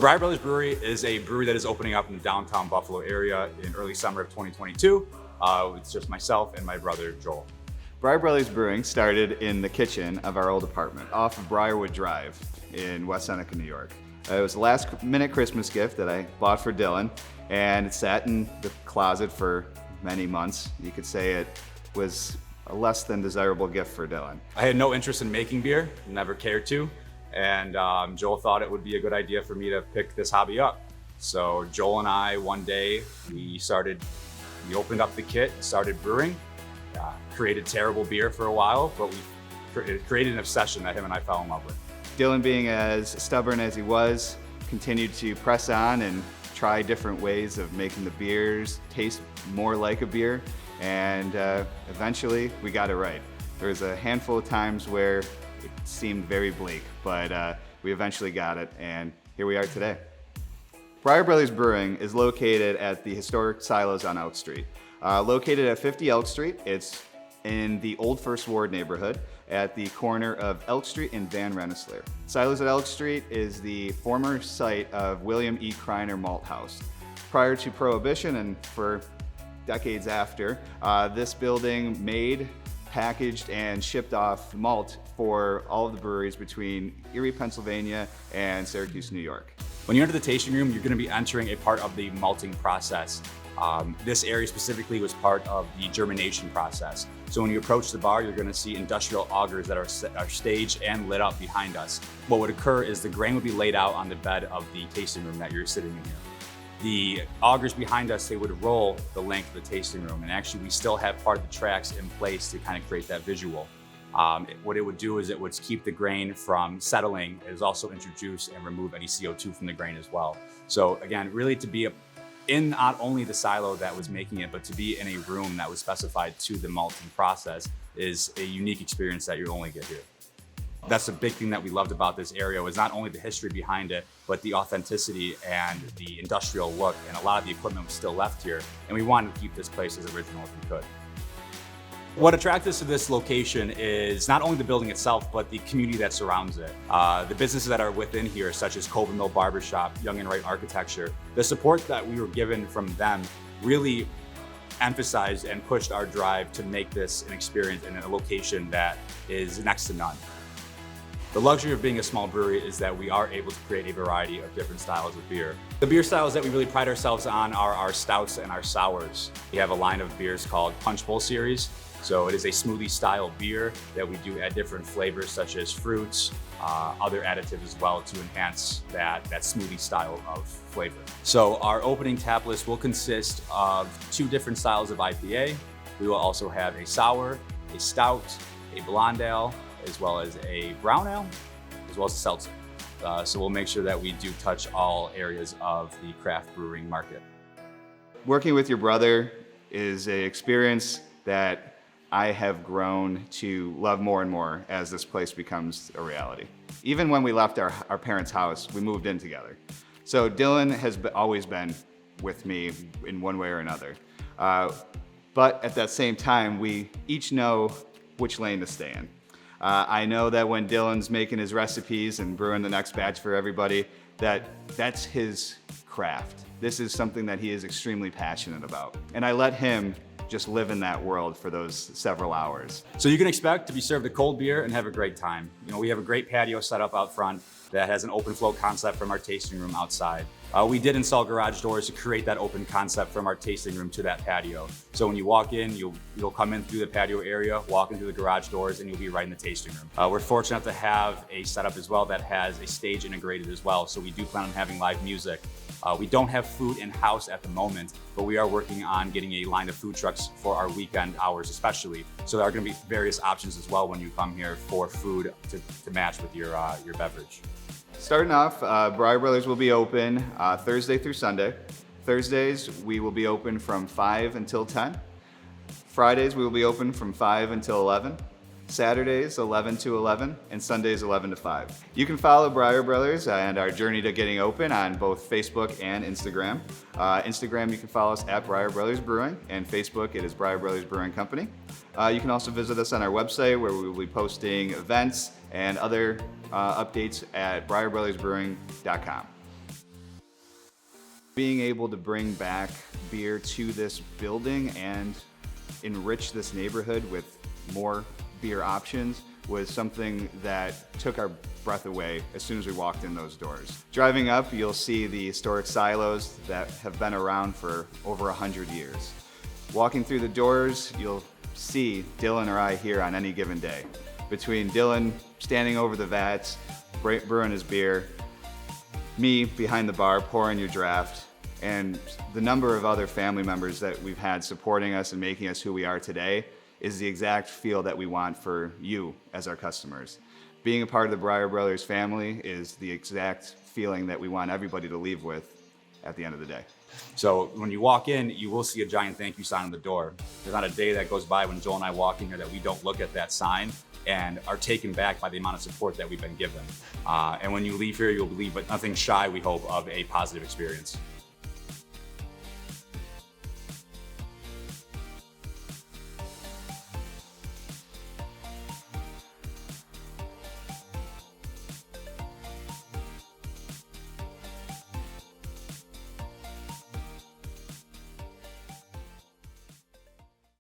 Briar Brothers Brewery is a brewery that is opening up in the downtown Buffalo area in early summer of 2022. It's just myself and my brother, Joel. Briar Brothers Brewing started in the kitchen of our old apartment off of Briarwood Drive in West Seneca, New York. It was a last-minute Christmas gift that I bought for Dylan, and it sat in the closet for many months. You could say it was a less than desirable gift for Dylan. I had no interest in making beer, never cared to, and Joel thought it would be a good idea for me to pick this hobby up. So Joel and I, one day, we opened up the kit, started brewing, created terrible beer for a while, but we created an obsession that him and I fell in love with. Dylan, being as stubborn as he was, continued to press on and try different ways of making the beers taste more like a beer, and eventually we got it right. There was a handful of times where it seemed very bleak, but we eventually got it, and here we are today. Briar Brothers Brewing is located at the historic silos on Elk Street. Located at 50 Elk Street, it's in the Old First Ward neighborhood at the corner of Elk Street and Van Rensselaer. Silos at Elk Street is the former site of William E. Kreiner Malt House. Prior to Prohibition and for decades after, this building made, packaged, and shipped off malt for all of the breweries between Erie, Pennsylvania and Syracuse, New York. When you enter the tasting room, you're going to be entering a part of the malting process. This area specifically was part of the germination process. So when you approach the bar, you're going to see industrial augers that are staged and lit up behind us. What would occur is the grain would be laid out on the bed of the tasting room that you're sitting in here. The augers behind us, they would roll the length of the tasting room, and actually we still have part of the tracks in place to kind of create that visual. What it would do is it would keep the grain from settling. It is also introduce and remove any CO2 from the grain as well. So again, really to be in not only the silo that was making it, but to be in a room that was specified to the malting process is a unique experience that you only get here. That's the big thing that we loved about this area, was not only the history behind it, but the authenticity and the industrial look, and a lot of the equipment was still left here, and we wanted to keep this place as original as we could. What attracted us to this location is not only the building itself, but the community that surrounds it. The businesses that are within here, such as Cove and Mill Barbershop, Young and Wright Architecture, the support that we were given from them really emphasized and pushed our drive to make this an experience in a location that is next to none. The luxury of being a small brewery is that we are able to create a variety of different styles of beer. The beer styles that we really pride ourselves on are our stouts and our sours. We have a line of beers called Punch Bowl Series. So it is a smoothie style beer that we do add different flavors such as fruits, other additives as well to enhance that smoothie style of flavor. So our opening tap list will consist of 2 different styles of IPA. We will also have a sour, a stout, a blonde ale, as well as a brown ale, as well as a seltzer. So we'll make sure that we do touch all areas of the craft brewing market. Working with your brother is an experience that I have grown to love more and more as this place becomes a reality. Even when we left our parents' house, we moved in together. So Dylan has always been with me in one way or another. But at that same time, we each know which lane to stay in. I know that when Dylan's making his recipes and brewing the next batch for everybody, that's his craft. This is something that he is extremely passionate about. And I let him just live in that world for those several hours. So you can expect to be served a cold beer and have a great time. You know, we have a great patio set up out front that has an open flow concept from our tasting room outside. We did install garage doors to create that open concept from our tasting room to that patio. So when you walk in, you'll come in through the patio area, walk into the garage doors, and you'll be right in the tasting room. We're fortunate to have a setup as well that has a stage integrated as well. So we do plan on having live music. We don't have food in-house at the moment, but we are working on getting a line of food trucks for our weekend hours especially. So there are going to be various options as well when you come here for food to match with your beverage. Starting off, Briar Brothers will be open Thursday through Sunday. Thursdays, we will be open from 5 until 10. Fridays, we will be open from 5 until 11. Saturdays, 11 to 11, and Sundays, 11 to 5. You can follow Briar Brothers and our journey to getting open on both Facebook and Instagram. Instagram, you can follow us at Briar Brothers Brewing, and Facebook, it is Briar Brothers Brewing Company. You can also visit us on our website where we will be posting events and other updates at briarbrothersbrewing.com. Being able to bring back beer to this building and enrich this neighborhood with more beer options was something that took our breath away as soon as we walked in those doors. Driving up, you'll see the historic silos that have been around for over 100 years. Walking through the doors, you'll see Dylan or I here on any given day. Between Dylan standing over the vats, brewing his beer, me behind the bar pouring your draft, and the number of other family members that we've had supporting us and making us who we are today is the exact feel that we want for you as our customers. Being a part of the Breyer Brothers family is the exact feeling that we want everybody to leave with at the end of the day. So when you walk in, you will see a giant thank you sign on the door. There's not a day that goes by when Joel and I walk in here that we don't look at that sign and are taken back by the amount of support that we've been given. And when you leave here, you'll leave but nothing shy, we hope, of a positive experience.